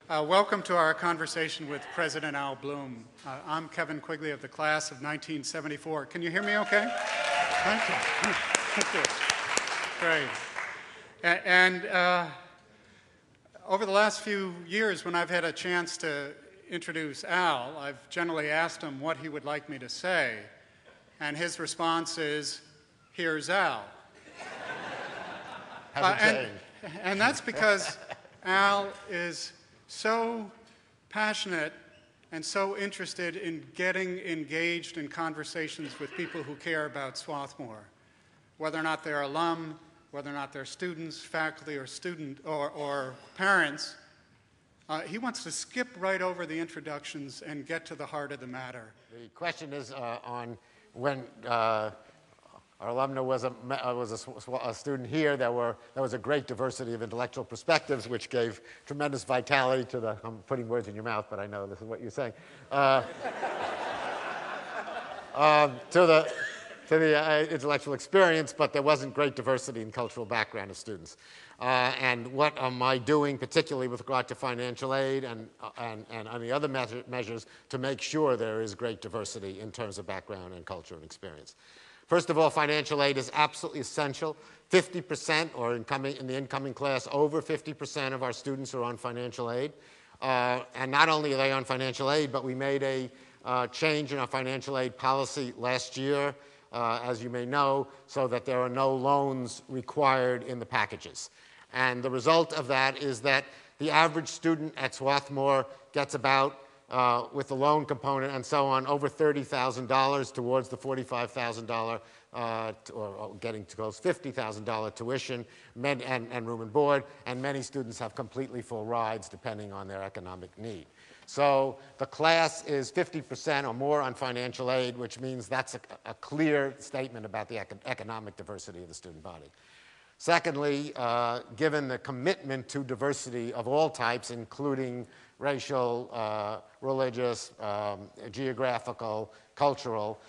Welcome to our conversation with President Al Bloom. I'm Kevin Quigley of the class of 1974. Can you hear me okay? Thank you. Thank you. Great. And over the last few years, when I've had a chance to introduce Al, I've generally asked him what he would like me to say. And his response is, "Here's Al." And that's because Al is so passionate and so interested in getting engaged in conversations with people who care about Swarthmore, whether or not they're alum, whether or not they're students, faculty, or parents. He wants to skip right over the introductions and get to the heart of the matter. The question is on when our alumna was a student here. There was a great diversity of intellectual perspectives, which gave tremendous vitality to the, I'm putting words in your mouth, but I know this is what you're saying, to the intellectual experience, but there wasn't great diversity in cultural background of students. And what am I doing, particularly with regard to financial aid and any other measures to make sure there is great diversity in terms of background and culture and experience? First of all, financial aid is absolutely essential. 50%, or in the incoming class, over 50% of our students are on financial aid. And not only are they on financial aid, but we made a change in our financial aid policy last year, as you may know, so that there are no loans required in the packages. And the result of that is that the average student at Swarthmore gets about, with the loan component and so on, over $30,000 towards the $45,000 or getting to close $50,000 tuition and room and board, and many students have completely full rides depending on their economic need. So the class is 50% or more on financial aid, which means that's a clear statement about the economic diversity of the student body. Secondly, given the commitment to diversity of all types, including racial, religious, geographical, cultural,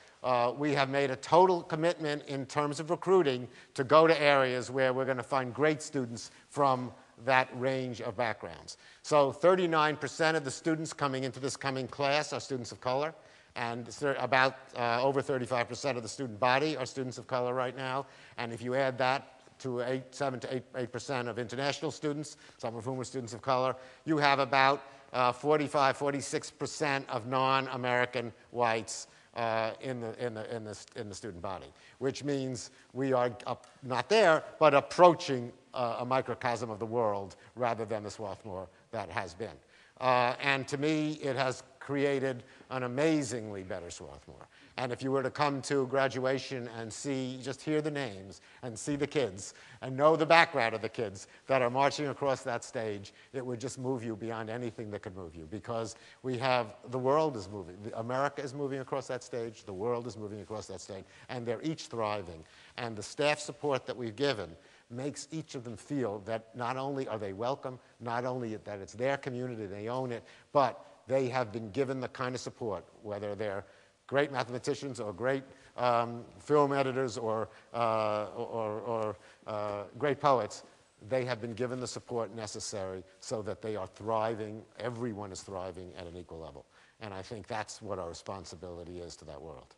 we have made a total commitment in terms of recruiting to go to areas where we're going to find great students from that range of backgrounds. So 39% of the students coming into this coming class are students of color, and about over 35% of the student body are students of color right now. And if you add that to 7 to 8% of international students, some of whom are students of color, you have about 46% of non-American whites in the student body, which means we are not there, but approaching a microcosm of the world rather than the Swarthmore that has been. And to me, it has created an amazingly better Swarthmore. And if you were to come to graduation and just hear the names and see the kids and know the background of the kids that are marching across that stage, it would just move you beyond anything that could move you, because the world is moving. America is moving across that stage. The world is moving across that stage. And they're each thriving. And the staff support that we've given makes each of them feel that not only are they welcome, not only that it's their community, they own it, but they have been given the kind of support, whether they're great mathematicians or great film editors or great poets, they have been given the support necessary so that they are thriving, everyone is thriving at an equal level. And I think that's what our responsibility is to that world.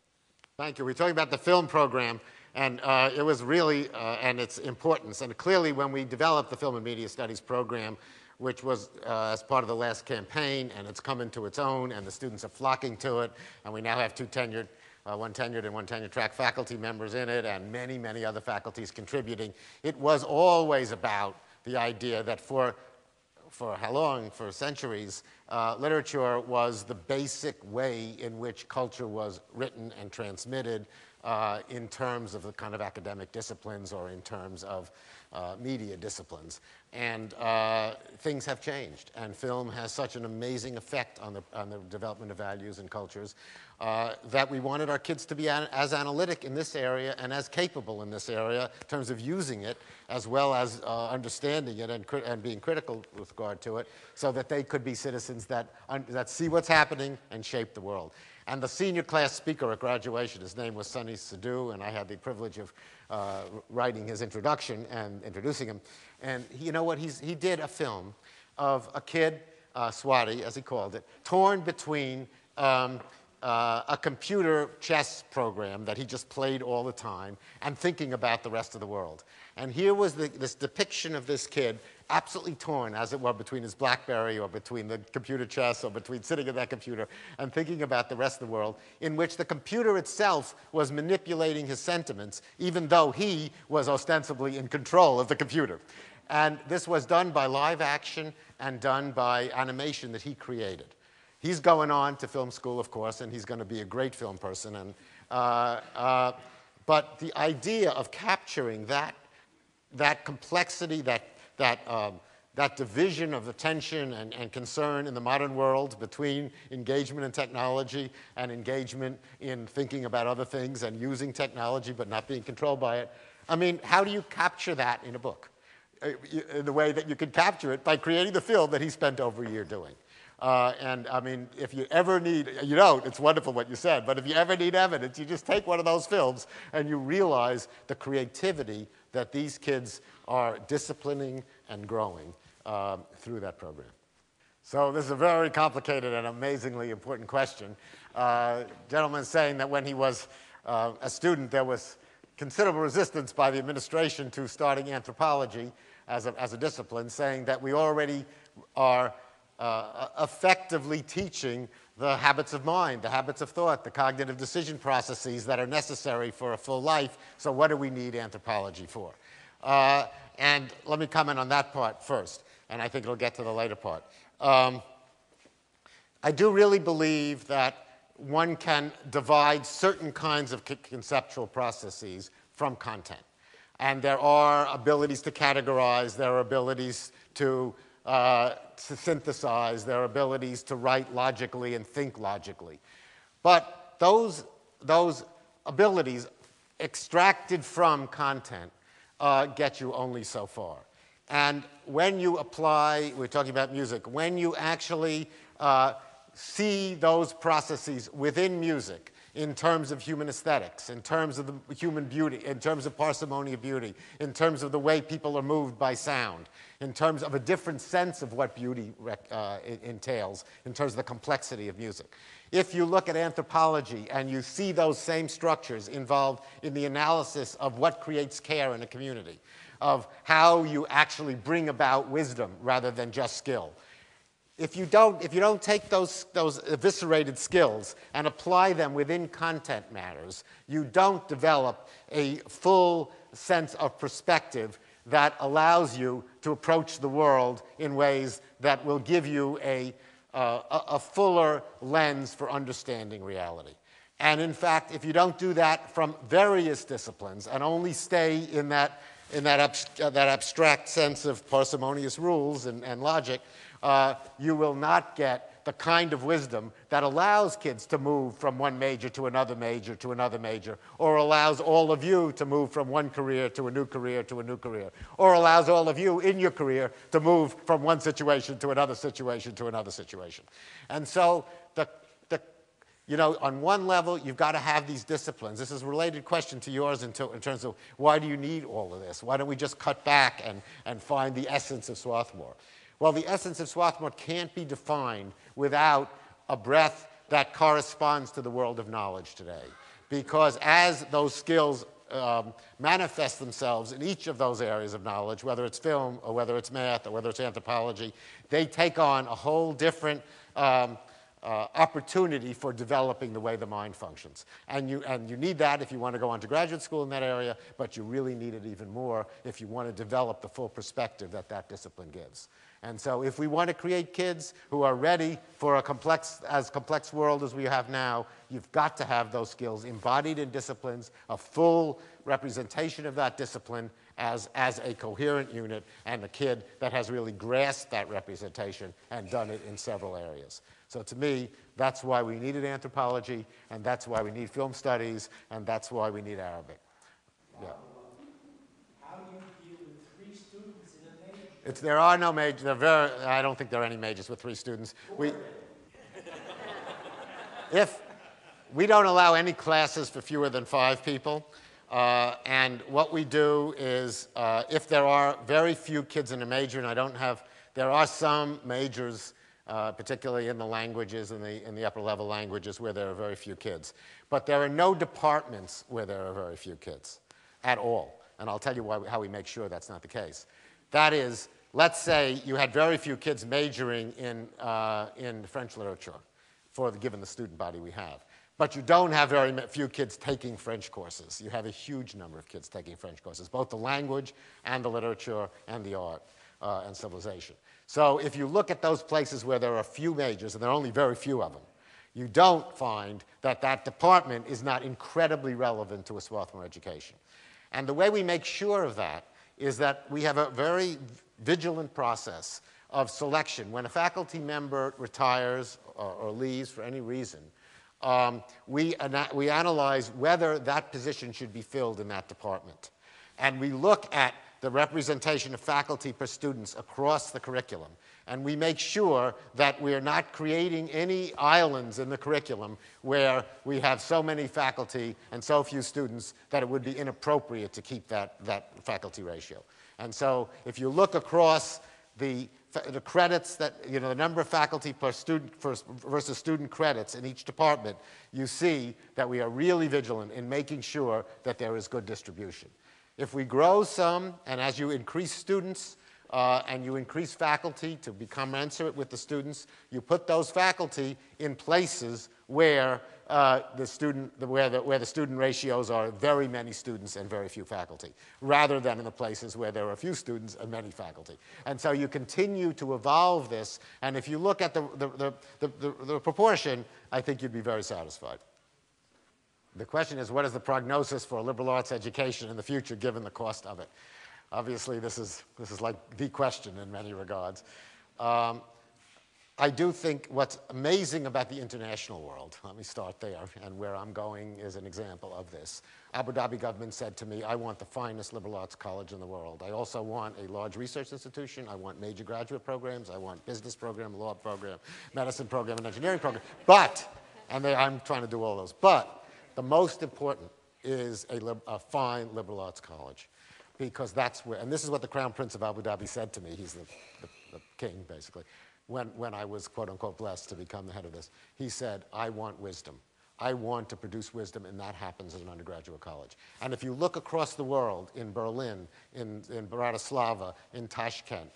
Thank you. We're talking about the film program, and it was really, and its importance. And clearly when we developed the Film and Media Studies program, which was as part of the last campaign, and it's come into its own, and the students are flocking to it, and we now have one tenured and one tenure-track faculty members in it, and many, many other faculties contributing. It was always about the idea that for how long, for centuries, literature was the basic way in which culture was written and transmitted in terms of the kind of academic disciplines or in terms of media disciplines. And things have changed, and film has such an amazing effect on the development of values and cultures that we wanted our kids to be as analytic in this area and as capable in this area in terms of using it, as well as understanding it and being critical with regard to it, so that they could be citizens that see what's happening and shape the world. And the senior class speaker at graduation, his name was Sunny Sidhu, and I had the privilege of writing his introduction and introducing him. And you know what? He did a film of a kid Swati, as he called it, torn between a computer chess program that he just played all the time and thinking about the rest of the world. And here was this depiction of this kid absolutely torn, as it were, between his BlackBerry or between the computer chess or between sitting at that computer and thinking about the rest of the world, in which the computer itself was manipulating his sentiments, even though he was ostensibly in control of the computer. And this was done by live action and done by animation that he created. He's going on to film school, of course, and he's going to be a great film person. And, but the idea of capturing that complexity, that division of attention and concern in the modern world between engagement in technology and engagement in thinking about other things and using technology but not being controlled by it. I mean, how do you capture that in a book? In the way that you could capture it by creating the film that he spent over a year doing. And I mean, if you ever need, you don't, it's wonderful what you said, but if you ever need evidence, you just take one of those films and you realize the creativity that these kids are disciplining and growing through that program. So this is a very complicated and amazingly important question. Gentleman saying that when he was a student, there was considerable resistance by the administration to starting anthropology as a discipline, saying that we already are effectively teaching the habits of mind, the habits of thought, the cognitive decision processes that are necessary for a full life, so what do we need anthropology for? And let me comment on that part first, and I think it'll get to the later part. I do really believe that one can divide certain kinds of conceptual processes from content. And there are abilities to categorize, there are abilities to synthesize, there are abilities to write logically and think logically. But those abilities extracted from content get you only so far. And when you apply, we're talking about music, when you actually see those processes within music, in terms of human aesthetics, in terms of the human beauty, in terms of parsimony of beauty, in terms of the way people are moved by sound, in terms of a different sense of what beauty entails, in terms of the complexity of music. If you look at anthropology and you see those same structures involved in the analysis of what creates care in a community, of how you actually bring about wisdom rather than just skill, if you don't take those eviscerated skills and apply them within content matters, you don't develop a full sense of perspective that allows you to approach the world in ways that will give you a fuller lens for understanding reality. And in fact, if you don't do that from various disciplines and only stay in that abstract sense of parsimonious rules and logic, you will not get the kind of wisdom that allows kids to move from one major to another major to another major, or allows all of you to move from one career to a new career to a new career, or allows all of you in your career to move from one situation to another situation to another situation. And so you know, on one level, you've got to have these disciplines. This is a related question to yours in terms of why do you need all of this? Why don't we just cut back and find the essence of Swarthmore? Well, the essence of Swarthmore can't be defined without a breadth that corresponds to the world of knowledge today. Because as those skills manifest themselves in each of those areas of knowledge, whether it's film or whether it's math or whether it's anthropology, they take on a whole different opportunity for developing the way the mind functions. And you need that if you want to go on to graduate school in that area, but you really need it even more if you want to develop the full perspective that that discipline gives. And so if we want to create kids who are ready for as complex world as we have now, you've got to have those skills embodied in disciplines, a full representation of that discipline as a coherent unit, and a kid that has really grasped that representation and done it in several areas. So to me, that's why we needed anthropology, and that's why we need film studies, and that's why we need Arabic. Yeah. How do you deal with 3 students in a major? There are no majors. I don't think there are any majors with 3 students. If we don't allow any classes for fewer than 5 people, and what we do is, if there are very few kids in a major, and there are some majors particularly in the languages, in the upper level languages where there are very few kids. But there are no departments where there are very few kids at all. And I'll tell you how we make sure that's not the case. That is, let's say you had very few kids majoring in French literature, given the student body we have. But you don't have very few kids taking French courses. You have a huge number of kids taking French courses, both the language and the literature and the art and civilization. So if you look at those places where there are few majors, and there are only very few of them, you don't find that that department is not incredibly relevant to a Swarthmore education. And the way we make sure of that is that we have a very vigilant process of selection. When a faculty member retires or leaves for any reason, we analyze whether that position should be filled in that department. And we look at the representation of faculty per students across the curriculum. And we make sure that we are not creating any islands in the curriculum where we have so many faculty and so few students that it would be inappropriate to keep that faculty ratio. And so if you look across the credits that, the number of faculty per student versus student credits in each department, you see that we are really vigilant in making sure that there is good distribution. If we grow some, and as you increase students and you increase faculty to become commensurate with the students, you put those faculty in places where the student ratios are very many students and very few faculty, rather than in the places where there are few students and many faculty. And so you continue to evolve this, and if you look at the proportion, I think you'd be very satisfied. The question is, what is the prognosis for a liberal arts education in the future, given the cost of it? Obviously, this is like the question in many regards. I do think what's amazing about the international world, let me start there, and where I'm going is an example of this. Abu Dhabi government said to me, I want the finest liberal arts college in the world. I also want a large research institution. I want major graduate programs. I want business program, law program, medicine program, and engineering program. I'm trying to do all those, but the most important is a fine liberal arts college, because that's where, and this is what the Crown Prince of Abu Dhabi said to me, he's the king, basically, when I was, quote unquote, blessed to become the head of this. He said, I want wisdom. I want to produce wisdom, and that happens at an undergraduate college. And if you look across the world, in Berlin, in Bratislava, in Tashkent,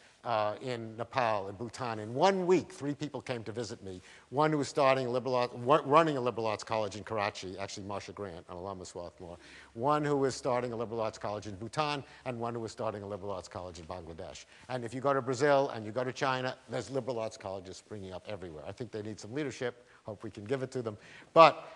in Nepal, in Bhutan, in 1 week, 3 people came to visit me. One who was running a liberal arts college in Karachi, actually Marsha Grant, an alum of Swarthmore. One who was starting a liberal arts college in Bhutan, and one who was starting a liberal arts college in Bangladesh. And if you go to Brazil and you go to China, there's liberal arts colleges springing up everywhere. I think they need some leadership. Hope we can give it to them. But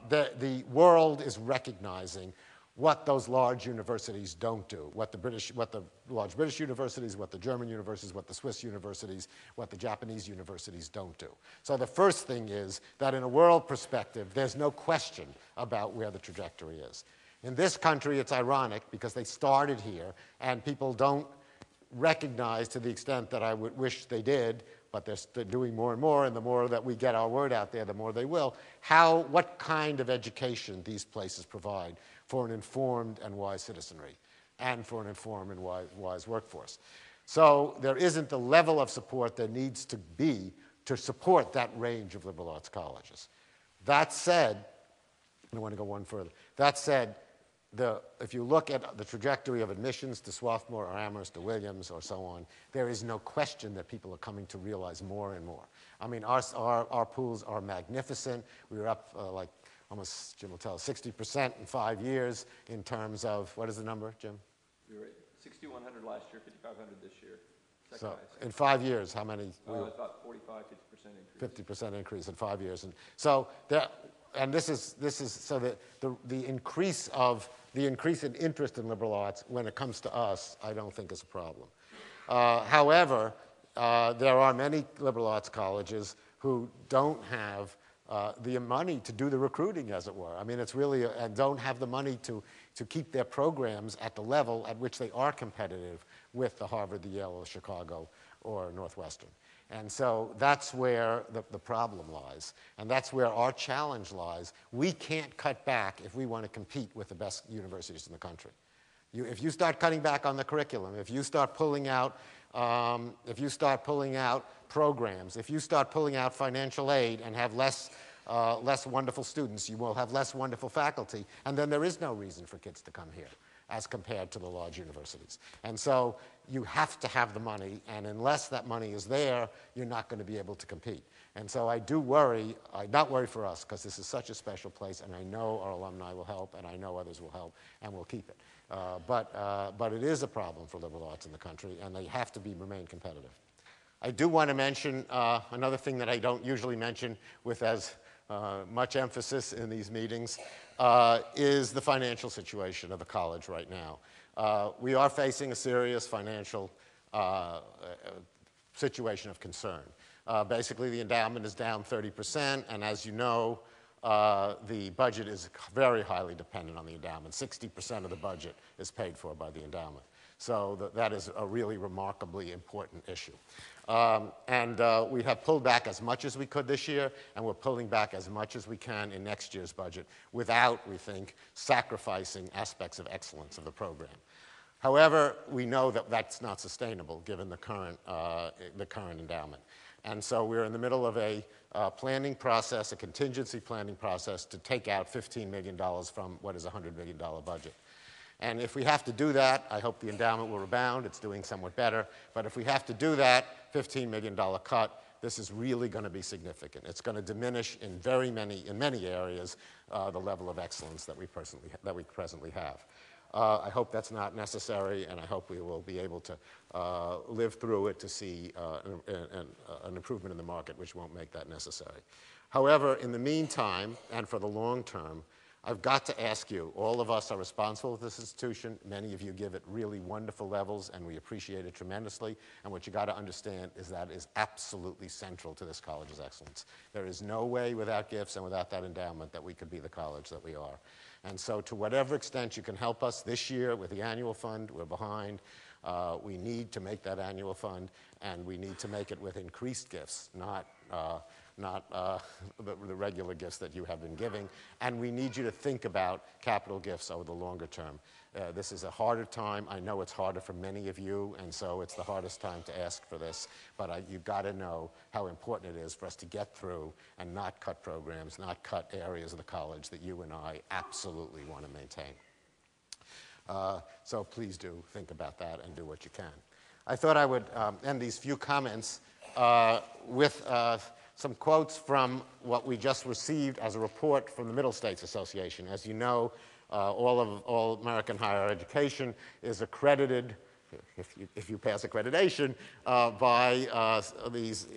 the world is recognizing what those large universities don't do, what the large British universities, what the German universities, what the Swiss universities, what the Japanese universities don't do. So the first thing is that in a world perspective, there's no question about where the trajectory is. In this country, it's ironic because they started here, and people don't recognize, to the extent that I would wish they did, but they're doing more and more, and the more that we get our word out there, the more they will, what kind of education these places provide for an informed and wise citizenry, and for an informed and wise workforce. So there isn't the level of support there needs to be to support that range of liberal arts colleges. That said, I want to go one further. That said, if you look at the trajectory of admissions to Swarthmore or Amherst or Williams or so on, there is no question that people are coming to realize more and more. I mean, our pools are magnificent. We were up like almost, Jim will tell us, 60% in 5 years in terms of, what is the number, Jim? We were at 6,100 last year, 5,500 this year. So in 5 years, how many? About 45, 50% increase. 50% increase in 5 years. And so the increase in interest in liberal arts, when it comes to us, I don't think is a problem. However, there are many liberal arts colleges who don't have the money to do the recruiting, as it were. I mean, it's really, and don't have the money to keep their programs at the level at which they are competitive with the Harvard, the Yale, or Chicago, or Northwestern. And so that's where the problem lies. And that's where our challenge lies. We can't cut back if we want to compete with the best universities in the country. If you start cutting back on the curriculum, if you start pulling out programs, if you start pulling out financial aid and have less wonderful students, you will have less wonderful faculty, and then there is no reason for kids to come here as compared to the large universities. And so you have to have the money, and unless that money is there, you're not going to be able to compete. And so I do worry, I not worry for us, because this is such a special place, and I know our alumni will help, and I know others will help, and we'll keep it. But it is a problem for liberal arts in the country, and they have to remain competitive. I do want to mention another thing that I don't usually mention with as much emphasis in these meetings, is the financial situation of the college right now. We are facing a serious financial situation of concern. Basically, the endowment is down 30%, and as you know, the budget is very highly dependent on the endowment. 60% of the budget is paid for by the endowment. So that is a really remarkably important issue. We have pulled back as much as we could this year, and we're pulling back as much as we can in next year's budget without, we think, sacrificing aspects of excellence of the program. However, we know that that's not sustainable given the current endowment. And so we're in the middle of a planning process, a contingency planning process, to take out $15 million from what is a $100 million budget. And if we have to do that, I hope the endowment will rebound. It's doing somewhat better. But if we have to do that $15 million cut, this is really going to be significant. It's going to diminish in many areas the level of excellence that we presently have. I hope that's not necessary, and I hope we will be able to live through it to see an improvement in the market, which won't make that necessary. However, in the meantime, and for the long term, I've got to ask you, all of us are responsible for this institution. Many of you give it really wonderful levels, and we appreciate it tremendously. And what you got to understand is that is absolutely central to this college's excellence. There is no way without gifts and without that endowment that we could be the college that we are. And so to whatever extent you can help us this year with the annual fund, we're behind. We need to make that annual fund, and we need to make it with increased gifts, not the regular gifts that you have been giving. And we need you to think about capital gifts over the longer term. This is a harder time. I know it's harder for many of you, and so it's the hardest time to ask for this. But you've got to know how important it is for us to get through and not cut programs, not cut areas of the college that you and I absolutely want to maintain. So please do think about that and do what you can. I thought I would end these few comments with some quotes from what we just received as a report from the Middle States Association. As you know, all American higher education is accredited, if you pass accreditation, by these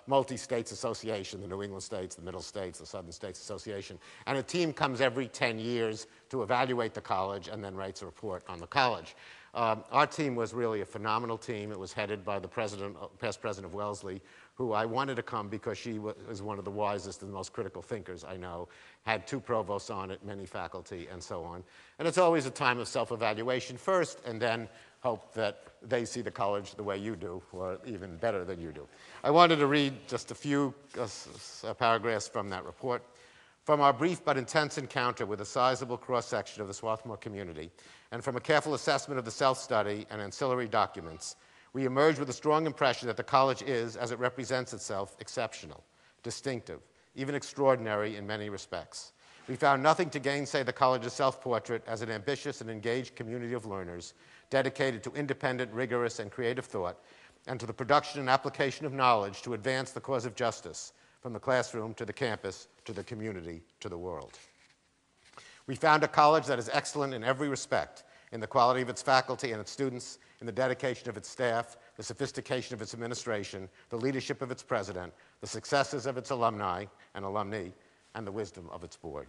multi-states association, the New England States, the Middle States, the Southern States Association. And a team comes every 10 years to evaluate the college and then writes a report on the college. Our team was really a phenomenal team. It was headed by the past president of Wellesley, who I wanted to come because she was one of the wisest and most critical thinkers I know, had 2 provosts on it, many faculty, and so on. And it's always a time of self-evaluation first, and then hope that they see the college the way you do, or even better than you do. I wanted to read just a few paragraphs from that report. From our brief but intense encounter with a sizable cross-section of the Swarthmore community, and from a careful assessment of the self-study and ancillary documents, we emerged with a strong impression that the college is, as it represents itself, exceptional, distinctive, even extraordinary in many respects. We found nothing to gainsay the college's self-portrait as an ambitious and engaged community of learners dedicated to independent, rigorous, and creative thought, and to the production and application of knowledge to advance the cause of justice from the classroom to the campus, to the community, to the world. We found a college that is excellent in every respect, in the quality of its faculty and its students, in the dedication of its staff, the sophistication of its administration, the leadership of its president, the successes of its alumni and alumni, and the wisdom of its board.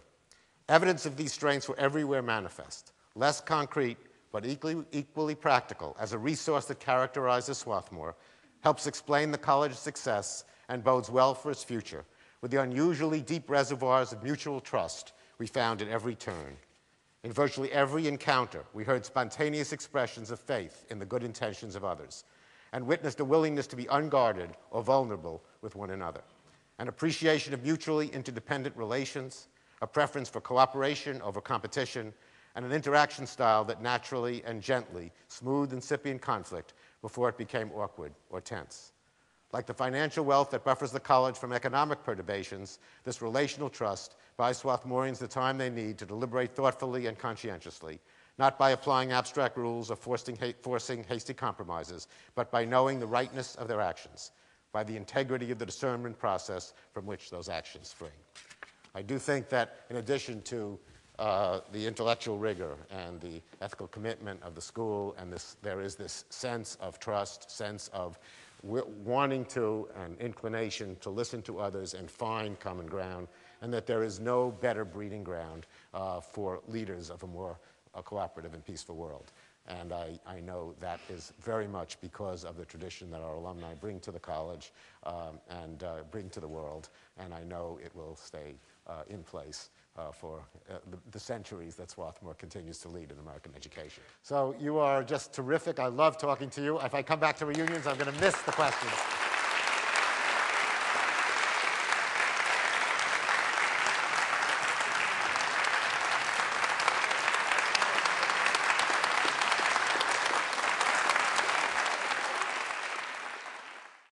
Evidence of these strengths were everywhere manifest, less concrete, but equally practical, as a resource that characterizes Swarthmore, helps explain the college's success and bodes well for its future, with the unusually deep reservoirs of mutual trust we found at every turn. In virtually every encounter, we heard spontaneous expressions of faith in the good intentions of others, and witnessed a willingness to be unguarded or vulnerable with one another, an appreciation of mutually interdependent relations, a preference for cooperation over competition, and an interaction style that naturally and gently smoothed incipient conflict before it became awkward or tense. Like the financial wealth that buffers the college from economic perturbations, this relational trust buys Swarthmoreans the time they need to deliberate thoughtfully and conscientiously, not by applying abstract rules or forcing hasty compromises, but by knowing the rightness of their actions, by the integrity of the discernment process from which those actions spring. I do think that in addition to the intellectual rigor and the ethical commitment of the school, and there is this sense of trust, sense of wanting to and inclination to listen to others and find common ground, and that there is no better breeding ground for leaders of a more cooperative and peaceful world. And I know that is very much because of the tradition that our alumni bring to the college and bring to the world, and I know it will stay in place for the centuries that Swarthmore continues to lead in American education. So you are just terrific. I love talking to you. If I come back to reunions, I'm going to miss the questions.